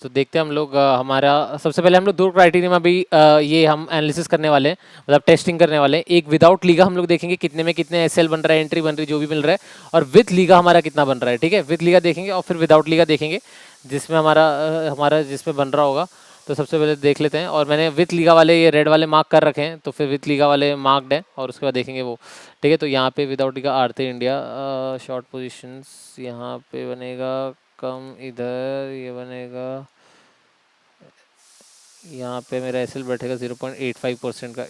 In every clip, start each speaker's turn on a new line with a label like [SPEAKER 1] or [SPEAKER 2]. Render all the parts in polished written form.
[SPEAKER 1] तो देखते हैं हम लोग हमारा सबसे पहले हम लोग दो क्राइटेरिया में भी ये हम एनालिसिस करने वाले हैं, मतलब टेस्टिंग करने वाले हैं। एक विदाउट लीगा हम लोग देखेंगे कितने में कितने एसएल बन रहा है, एंट्री बन रही जो भी मिल रहा है, और विथ लीगा हमारा कितना बन रहा है। ठीक है, विथ लीगा देखेंगे और फिर विदाउट लीगा देखेंगे, जिसमें हमारा जिसमें बन रहा होगा। तो सबसे पहले देख लेते हैं, और मैंने विथ लीगा वाले ये रेड वाले मार्क कर रखे हैं, तो फिर विथ लीगा वाले मार्क्ड है और उसके बाद देखेंगे वो। ठीक है, तो यहाँ पे विदाउट लीगा आरती इंडिया शॉर्ट पोजीशंस यहाँ पे बनेगा कम, इधर ये बनेगा, यहाँ पे मेरा एसएल बैठेगा 0.85% का।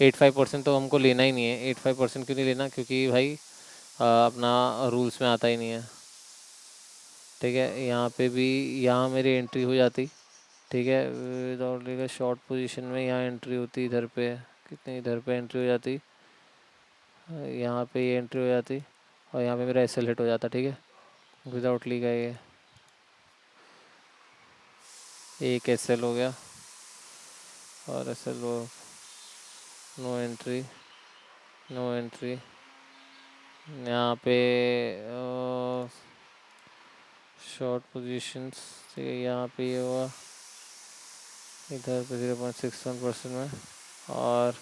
[SPEAKER 1] 85% तो हमको लेना ही नहीं है। 85% क्यों नहीं लेना, क्योंकि भाई अपना रूल्स में आता ही नहीं है। ठीक है, यहाँ पे भी यहाँ मेरी एंट्री हो जाती। ठीक है, विदाउट लीगा शॉर्ट पोजीशन में यहाँ एंट्री होती, इधर पे कितनी, इधर पे एंट्री हो जाती, यहाँ पे ये एंट्री हो जाती, और यहाँ पे मेरा एसएल हिट हो जाता। ठीक है, विदाउट लीगा ये एक एसएल हो गया, और एसएल वो नो एंट्री, नो एंट्री। यहाँ पे शॉर्ट पोजीशंस, ठीक है, यहाँ पे ये हुआ, इधर पे 0.61% में, और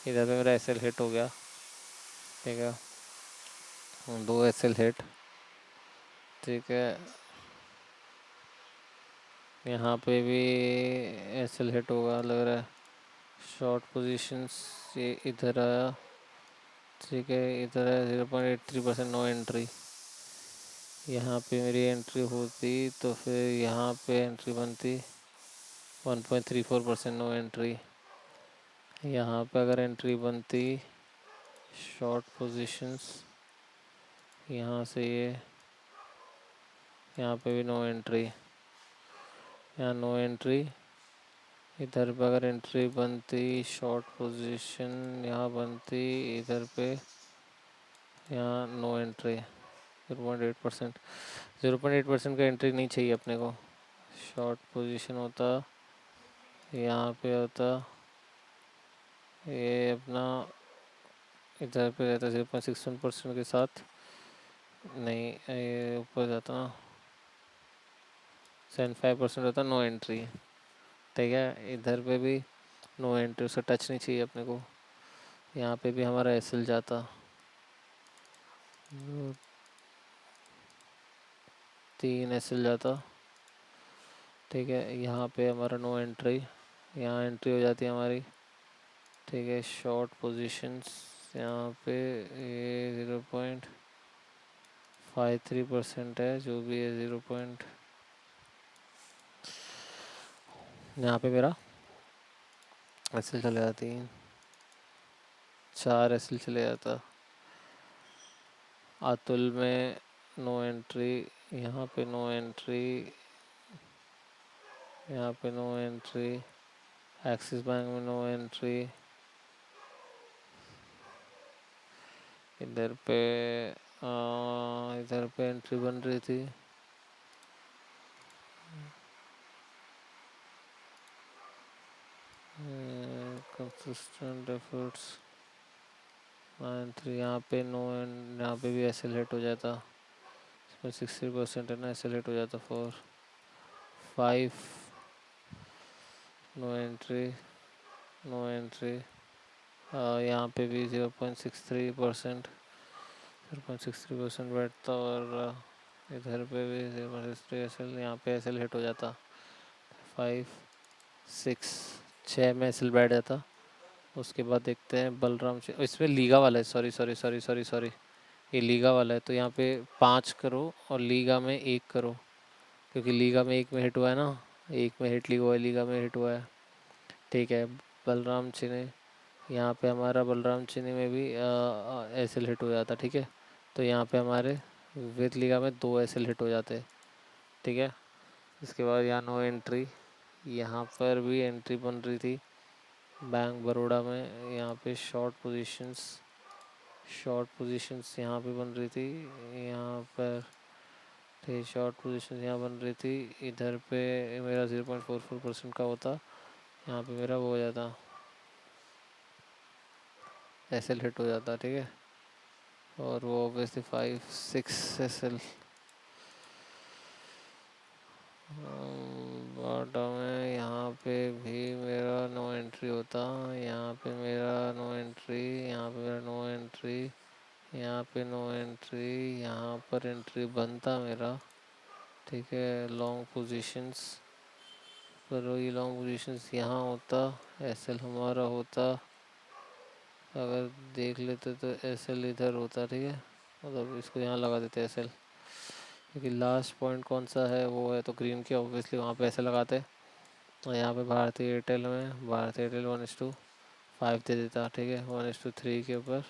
[SPEAKER 1] इधर पे मेरा एसएल हिट हो गया। ठीक है, दो एसएल हिट। ठीक है, यहाँ पे भी एसएल हिट होगा लग रहा है। शॉर्ट पोजीशंस ये इधर आया। ठीक है, इधर है 0.83%, नो एंट्री। यहाँ पे मेरी एंट्री होती तो फिर यहाँ पे एंट्री बनती 1.34%, नो एंट्री। यहाँ पे अगर एंट्री बनती शॉर्ट पोजीशंस, यहाँ से ये, यहाँ पे भी नो एंट्री, यहाँ नो एंट्री। इधर पे अगर एंट्री बनती शॉर्ट पोजीशन, यहाँ बनती इधर पे, यहाँ नो एंट्री। 0.8%, 0.8% का एंट्री नहीं चाहिए अपने को। शॉर्ट पोजीशन होता, यहाँ पे होता ये अपना, इधर पे रहता 0.61% के साथ, नहीं ये ऊपर जाता ना 75% होता, नो एंट्री। ठीक है, इधर पे भी नो एंट्री, उससे टच नहीं चाहिए अपने को। यहाँ पे भी हमारा एसएल जाता, 3 एसएल जाता। ठीक है, यहाँ पे हमारा नो एंट्री, यहाँ एंट्री हो जाती है हमारी। ठीक है, शॉर्ट पोजीशंस यहाँ पे ये 0.53% है, जो भी है 0 पॉइंट, यहाँ पे मेरा एसएल चले जाती, 4 एसएल चले जाता। अतुल में नो एंट्री, यहाँ पे नो एंट्री, यहाँ पे नो एंट्री। एक्सिस बैंक में नो एंट्री। इधर पे इधर पे एंट्री बन रही थी, कंसिस्टेंट एफर्ट्स 9-3। यहाँ पे नो, यहाँ पे भी एसएल हिट हो जाता, इसमें 60% है ना, एसएल हिट हो जाता। 4-5 नो एंट्री, नो एंट्री। यहाँ पे भी 0.63%, 0.63% बैठता, और इधर पे भी 0.63 एसएल, यहाँ पे एसएल हिट हो जाता। 5-6, 6 में एसएल बैठ जाता। उसके बाद देखते हैं बलराम, इसमें लीगा वाला है, sorry sorry sorry sorry sorry, ये लीगा वाला है, तो यहाँ पे 5 करो और लीगा में 1 करो, क्योंकि लीगा में 1 में हिट हुआ है ना, 1 में हिट हुआ है, लीगा में हिट हुआ है। ठीक है, बलराम चिन्ह, यहाँ पे हमारा बलराम चिन्ह में भी एसएल हिट हो जाता। ठीक है, तो यहाँ पे हमारे विथ लीगा में 2 एसएल हिट हो जाते। ठीक है, इसके बाद यहाँ नो एंट्री, यहाँ पर भी एंट्री बन रही थी बैंक बड़ौदा में, यहाँ पे शॉर्ट पोजीशंस, शॉर्ट पोजीशंस यहाँ पे बन रही थी, यहाँ पर थे शॉर्ट पोजीशंस यहाँ बन रही थी। इधर पे मेरा 0.44% का होता, यहाँ पे मेरा वो हो जाता, एसएल हिट हो जाता। ठीक है, और वो ऑब्वियसली 5-6 एसएल, एंट्री होता, यहाँ पे मेरा नो एंट्री, यहाँ पे मेरा नो एंट्री, यहाँ पे नो एंट्री, यहाँ पर एंट्री बनता मेरा। ठीक है, लॉन्ग पोजीशंस पर वही लॉन्ग पोजीशंस यहाँ होता, एसएल हमारा होता। अगर देख लेते तो एसएल इधर होता। ठीक है, मतलब इसको यहाँ लगा देते एसएल, क्योंकि लास्ट पॉइंट कौन सा है वो है तो ग्रीन के, ऑब्वियसली वहाँ पे ऐसे लगाते। और यहाँ पे भारती एयरटेल में भारती एयरटेल 1:5 दे देता। ठीक है, 1:3 के ऊपर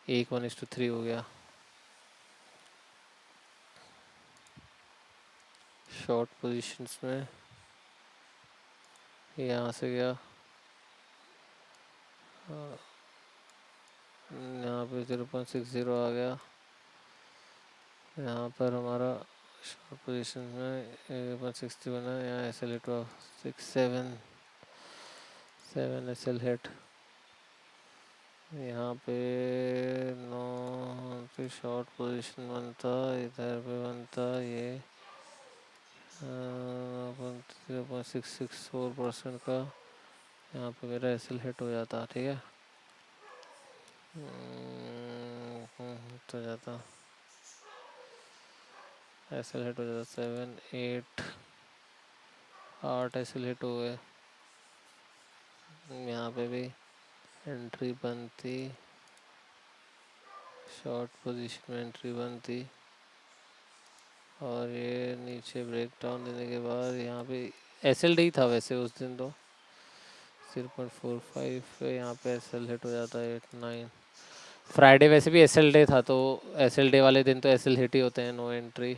[SPEAKER 1] एक 1:3 हो गया। शॉर्ट पोजीशंस में यहाँ से गया, यहाँ पे 0.60 आ गया। यहाँ पर हमारा शॉर्ट पोजीशन में 0.60 बना, यहाँ एस एल हिट हुआ 677 एस एल हिट। यहाँ पे नो पे शॉर्ट पोजीशन बनता, इधर पे बनता ये 0.664% का, यहाँ पे मेरा एस एल हिट हो जाता। ठीक है, तो जाता एस एल हिट हो जाता, 7 8 8 एस एल हिट हो गए। यहाँ पे भी एंट्री बनती, शॉर्ट पोजीशन में एंट्री बनती, और ये नीचे ब्रेक डाउन देने के बाद यहाँ पे एस एल डी था वैसे उस दिन तो 0.45 यहाँ पे एस एल हिट हो जाता है 8 9। फ्राइडे वैसे भी एस एल डे था, तो एस एल डे वाले दिन तो एस एल हिट ही होते हैं, नो एंट्री।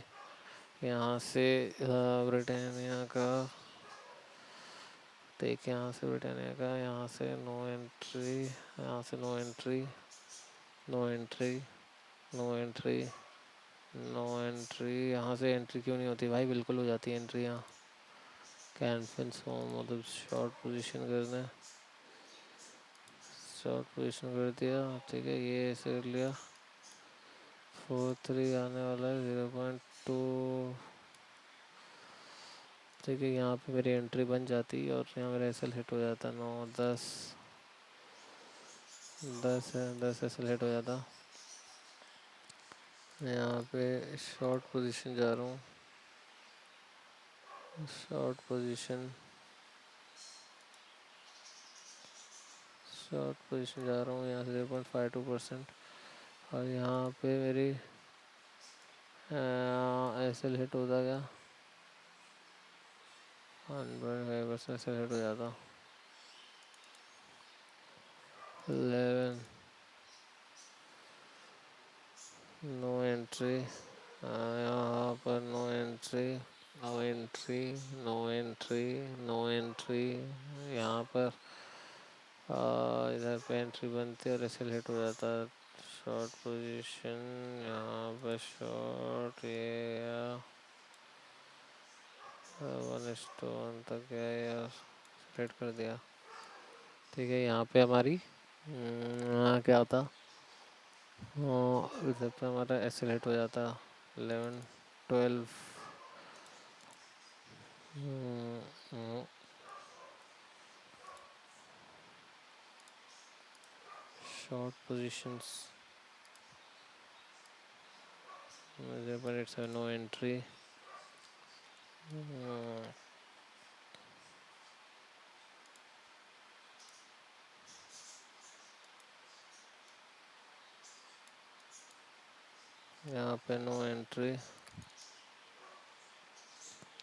[SPEAKER 1] यहाँ से ब्रिटानिया का देख, यहाँ से ब्रिटानिया का, यहाँ से नो एंट्री, यहाँ से no entry, no entry, no entry, no entry. यहाँ से एंट्री क्यों नहीं होती भाई, बिल्कुल हो जाती है एंट्री यहाँ। कैनफिन्स मतलब शॉर्ट पोजीशन करना, शॉर्ट पोजीशन कर दिया। ठीक है, ये ऐसे कर लिया, 4.3 आने वाला है 0.2। ठीक है, यहाँ पे मेरी एंट्री बन जाती और यहाँ मेरा एस एल हिट हो जाता 9 10 10 है, 10 एस एल हिट हो जाता। यहाँ पे शॉर्ट पोजीशन जा रहा हूँ, शॉर्ट पोजीशन, शॉर्ट पोजीशन जा रहा हूँ यहाँ से 0.52%, और यहाँ पे मेरी एस एल हिट होता गया, 1.5% एस एल हिट हो जाता। 11 नो एंट्री, यहाँ पर no entry, no entry, no entry, no entry. यहाँ पर इधर पे एंट्री बनती है और एस एल हिट हो जाता है। शॉर्ट पोजीशन यहाँ पे शॉर्ट, ये 1:1 तक गया यार, सेट कर दिया। ठीक है, यहाँ पे हमारी क्या होता, इधर पे हमारा एस एल हिट हो जाता 11 12। शॉर्ट पोजीशंस 0.87 नो एंट्री, यहाँ पे no entry,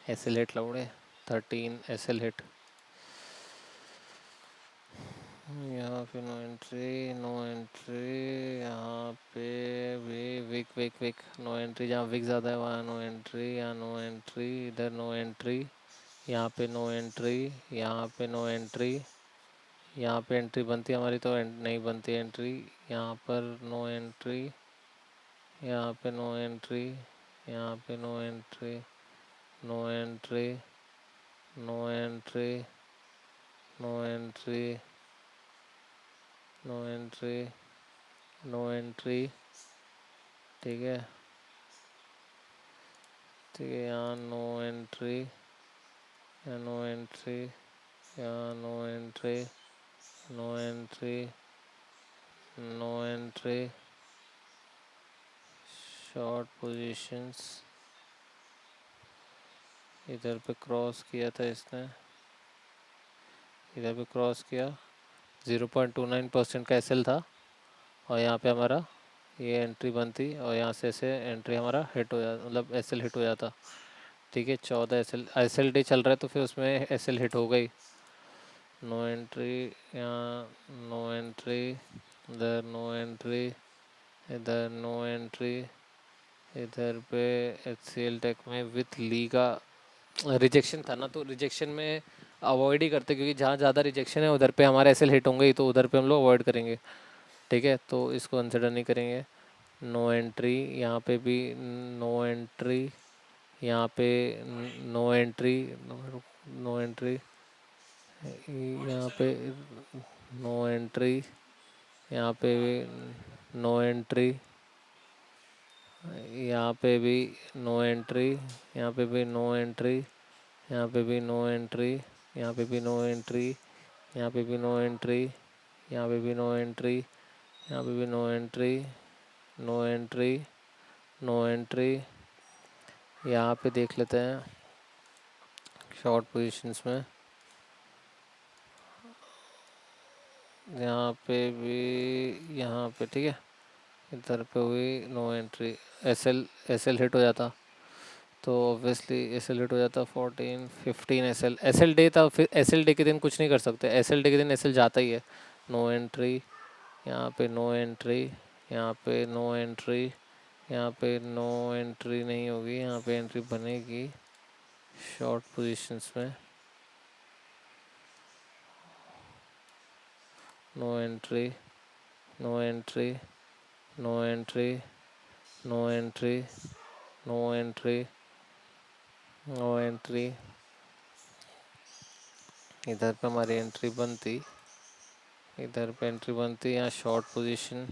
[SPEAKER 1] S L hit लौड़े 13 एस एल हिट। यहाँ पे नो एंट्री, नो एंट्री, यहाँ पे भी wick wick wick no entry, जहाँ विक ज़्यादा है वहाँ नो एंट्री, यहाँ नो एंट्री, इधर नो एंट्री, यहाँ पे नो एंट्री, यहाँ पे नो एंट्री। यहाँ पे एंट्री बनती है हमारी तो नहीं बनती एंट्री, यहाँ पर नो एंट्री, यहाँ पे नो एंट्री, यहाँ पे no entry, no entry, no entry, no entry, no entry, no entry. ठीक है, ठीक है, यहाँ नो एंट्री, यहाँ नो एंट्री, यहाँ no entry, no entry, no entry, short positions, इधर पे क्रॉस किया था इसने, इधर पे क्रॉस किया, 0.29% का एसएल था और यहाँ पे हमारा ये एंट्री बनती और यहाँ से ऐसे एंट्री हमारा हिट हो जाता, मतलब एसएल हिट हो जाता। ठीक है, 14 एसएल डे चल रहा है तो फिर उसमें एसएल हिट हो गई। नो एंट्री, यहाँ नो एंट्री, इधर नो एंट्री, इधर नो एंट्री, इधर पे HCL टेक में विथ ली का रिजेक्शन था ना, तो रिजेक्शन में अवॉइड ही करते क्योंकि जहाँ ज़्यादा रिजेक्शन है उधर पे हमारे एसएल हिट होंगे ही, तो उधर पे हम लोग अवॉइड करेंगे। ठीक है, तो इसको कंसिडर नहीं करेंगे। नो एंट्री, यहाँ पे भी नो एंट्री, यहाँ पे नो एंट्री, नो एंट्री, यहाँ पे नो एंट्री, यहाँ पे भी नो एंट्री, यहाँ पे भी नो एंट्री, यहाँ पे भी नो एंट्री, यहाँ पे भी नो एंट्री, यहाँ पे भी नो एंट्री, यहाँ पे भी नो एंट्री, यहाँ पे भी नो एंट्री, यहाँ पे भी no entry, no entry, no entry. यहाँ पे देख लेते हैं शॉर्ट पोजीशंस में, यहाँ पे भी, यहाँ पे ठीक है, इधर पे हुई नो एंट्री, एसएल हिट हो जाता तो ऑब्वियसली एसएल हिट हो जाता। 14 15 एसएल डे था, फिर एसएल डे के दिन कुछ नहीं कर सकते, एसएल डे के दिन एसएल जाता ही है। नो एंट्री, यहाँ पे नो एंट्री, यहाँ पे नो एंट्री, यहाँ पे नो एंट्री नहीं होगी, यहाँ पे एंट्री बनेगी शॉर्ट पोजीशंस में। No entry, no entry, no entry, no entry, no entry, no entry, इधर पे हमारी एंट्री बनती, इधर पे एंट्री बनती, यहाँ शॉर्ट पोजीशन,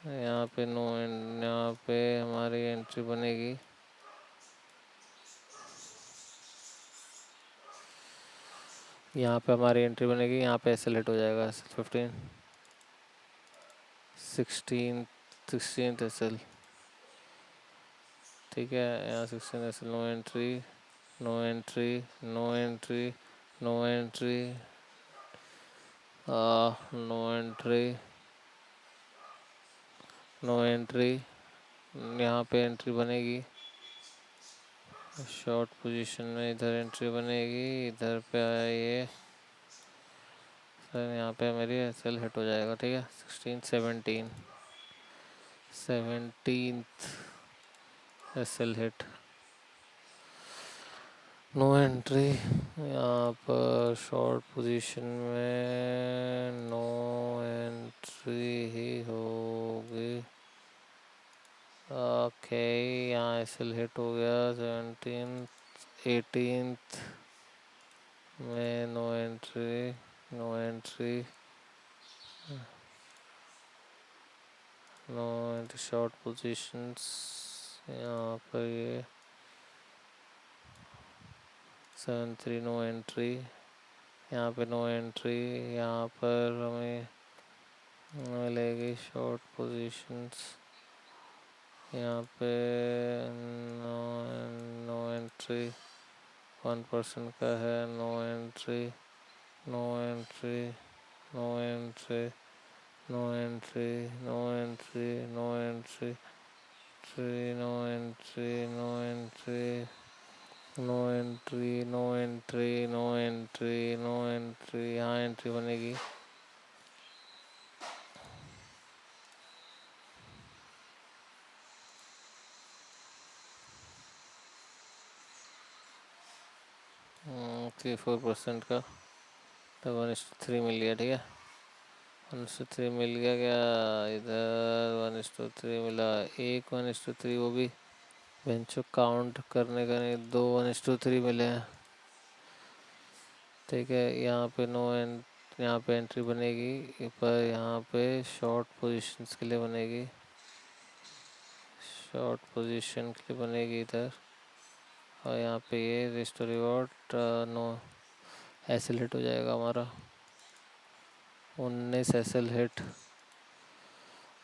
[SPEAKER 1] यहाँ पे नो, यहाँ पे हमारी एंट्री बनेगी, यहाँ पे हमारी एंट्री बनेगी, यहाँ पे एसएल हिट हो जाएगा। 15 16 एसएल, ठीक है, यहाँ 16 SL, no entry, no entry, no entry, no entry, no entry, no entry, यहाँ पे एंट्री बनेगी शॉर्ट पोजीशन में, इधर एंट्री बनेगी, इधर पे आया ये सर, यहाँ पे मेरी एसएल हिट हो जाएगा। ठीक है, 16 17 एसएल हिट, नो एंट्री, यहाँ पर शॉर्ट पोजीशन में नो एंट्री ही होगी। ओके, यहाँ एसएल हिट हो गया 17 18 में, no entry, no entry, no entry, short positions, यहाँ पर ये 7 3 नो एंट्री, यहाँ पे नो एंट्री, यहाँ पर हमें मिलेगी शॉर्ट पोजीशंस, यहाँ पे नो, नो एंट्री, 1% का है, no entry, no entry, no entry, no entry, no entry, no entry, no entry, no entry, no entry, no entry, no entry, no entry, यहाँ entry बनेगी। थ्री 4% का, तो 1:3 मिल गया। ठीक है, 1:3 मिल गया क्या, इधर 1:3 मिला, एक 1:3, वो भी बेंचो काउंट करने का नहीं, दो 1:3 मिले हैं। ठीक है, यहाँ पे नो एंड, यहाँ पे एंट्री बनेगी, पर यहाँ पे शॉर्ट पोजीशंस के लिए बनेगी, शॉर्ट पोजीशन के लिए बनेगी इधर, और यहाँ पे ये restore reward no SL hit हो जाएगा हमारा। 19 एसएल हिट।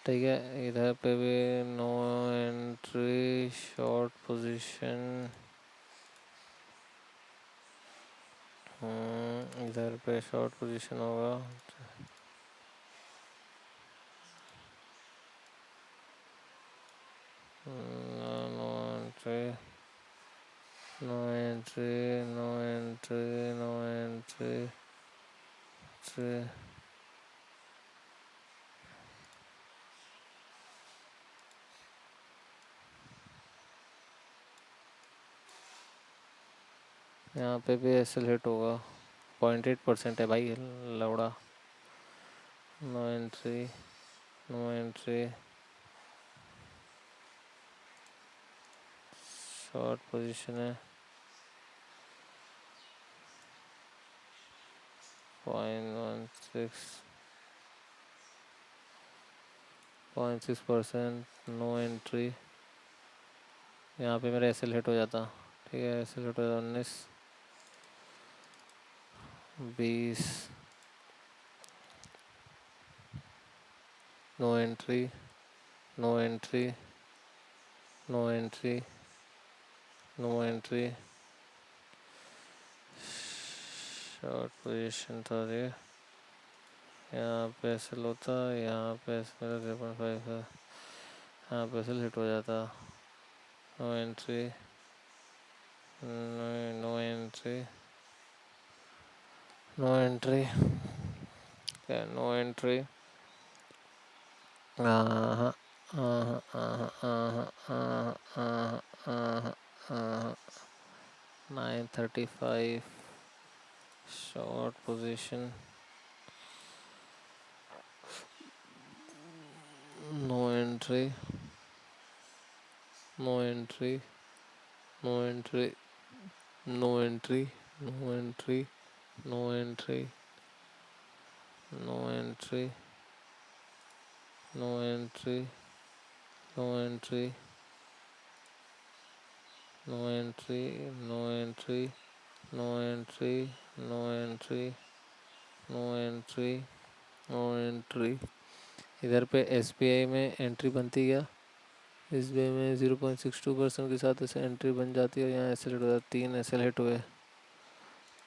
[SPEAKER 1] ठीक है, इधर पे भी नो एंट्री, शॉर्ट पोजीशन। इधर पे शॉर्ट पोजीशन होगा। No entry, no entry, no entry, no entry, यहाँ पे भी एसएल हिट होगा। 0.8% है भाई लौड़ा। No entry, no entry, short position है। 0.6%, नो एंट्री। यहाँ पे मेरा एसएल हिट हो जाता। ठीक है, एसएल हिट हो जाता। 19, 20, no entry, no entry, no entry, no entry, short position था ये। यहाँ पे एसएल होता, यहाँ पे मेरा 0.5 है, यहाँ पे एसएल हिट हो जाता। No entry, no entry, no entry, no entry. 935, short position, no entry, no entry, no entry, no entry, no entry, no entry, no entry, no entry, no entry, no entry, no entry, no entry, no entry, no entry, no entry. इधर पे SBI में entry बनती क्या? SBI में 0.62% के साथ ऐसे entry बन जाती है। और यहाँ एसएल हिट होता है। 3 एसएल हिट हुए,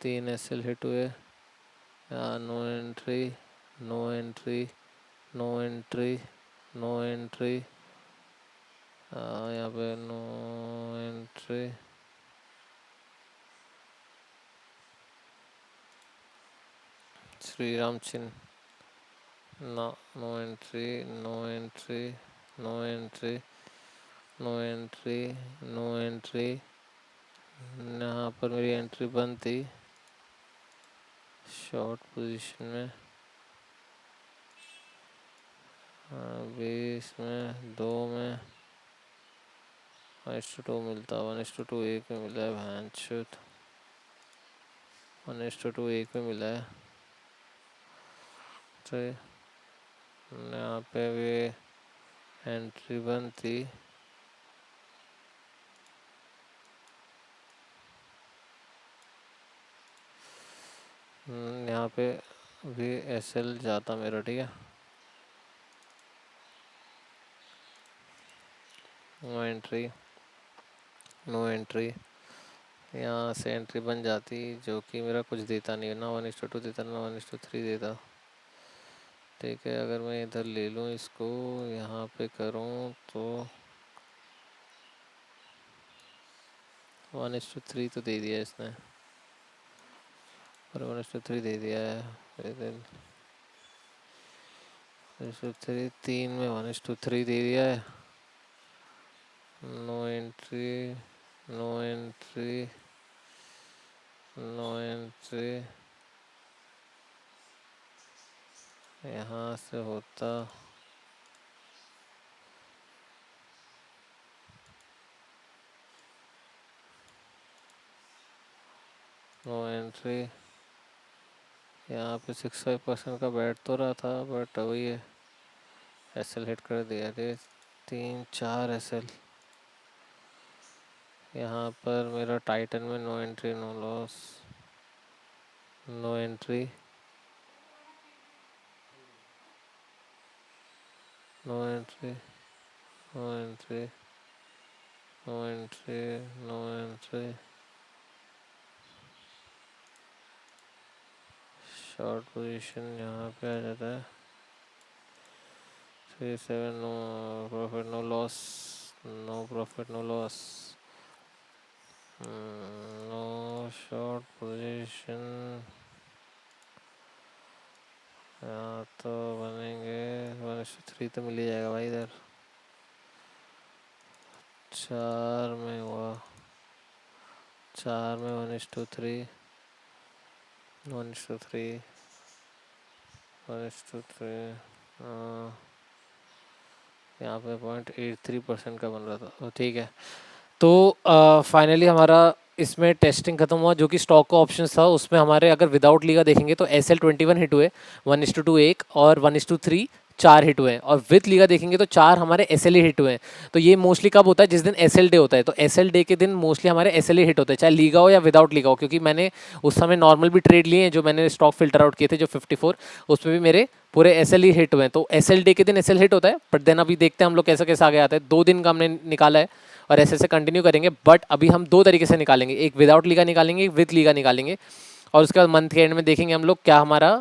[SPEAKER 1] 3 एसएल हिट हुए। यहाँ no entry, no entry, no entry, no entry, यहाँ पे नो एंट्री, श्री राम चिन्ह, no entry, no entry, no entry, no entry, no entry. यहाँ पर मेरी एंट्री बंद थी शॉर्ट पोजीशन में। 20 में, 2 में 1:2 मिलता। 1:2 एक में मिला है। भैंचोद 1:2 एक में मिला है। तो यहाँ पे भी एंट्री बंद थी। यहाँ पे भी एसएल जाता मेरा। ठीक है, नो एंट्री, नो एंट्री। यहाँ से एंट्री बन जाती जो कि मेरा कुछ देता नहीं है। ना 1:2 देता, ना 1:3 देता। ठीक है, अगर मैं इधर ले लूँ इसको, यहाँ पे करूँ तो 1:3 तो दे दिया इसने। और 1:3 दे दिया है। 1:3, 3 में 1:3 दे दिया है। No entry, no entry, no entry. यहाँ से होता नो एंट्री। यहाँ पे 65% का बैठ तो रहा था, बट वही है, एसएल हिट कर दिया रे। 3, 4 एसएल। यहाँ पर मेरा टाइटन में no entry, no loss, no entry, no entry, no entry, no entry, no entry, short position यहाँ पे आ जाता है 3-7, no profit no loss, no profit no loss, no short position. यहाँ तो बनेंगे 1:3 तो मिल ही जाएगा भाई इधर। 4 में हुआ, 4 में 1:3, 1:3, 1:3। यहाँ पे 0.83% का बन रहा था, तो ठीक है। तो फाइनली हमारा इसमें टेस्टिंग खत्म हुआ। जो कि स्टॉक का ऑप्शन था उसमें हमारे अगर विदाउट लीगा देखेंगे तो SL21 हिट हुए, 1:2 1, और 1:3 4 हिट हुए हैं, और विथ लीगा देखेंगे तो 4 हमारे SL हिट हुए हैं। तो ये मोस्टली कब होता है, जिस दिन SL डे होता है। तो SL डे के दिन मोस्टली हमारे SL हिट होते हैं, चाहे लीगा हो या विदाउट लीगा हो, क्योंकि मैंने उस समय नॉर्मल भी ट्रेड लिए हैं, जो मैंने स्टॉक फिल्टर आउट किए थे जो 54, उसमें भी मेरे पूरे SL ही हिट हुए हैं। तो SL डे के दिन SL हिट होता है, बट देन अभी देखते हैं हम लोग कैसा कैसा आगे आता है। 2 दिन का हमने निकाला है और ऐसे ऐसे कंटिन्यू करेंगे। बट अभी हम 2 तरीके से निकालेंगे, एक विदाउट लीगा निकालेंगे, एक विथ लीगा निकालेंगे, और उसके बाद मंथ के एंड में देखेंगे हम लोग क्या हमारा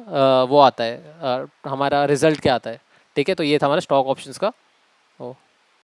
[SPEAKER 1] वो आता है, हमारा रिजल्ट क्या आता है। ठीक है, तो ये था हमारा स्टॉक ऑप्शंस का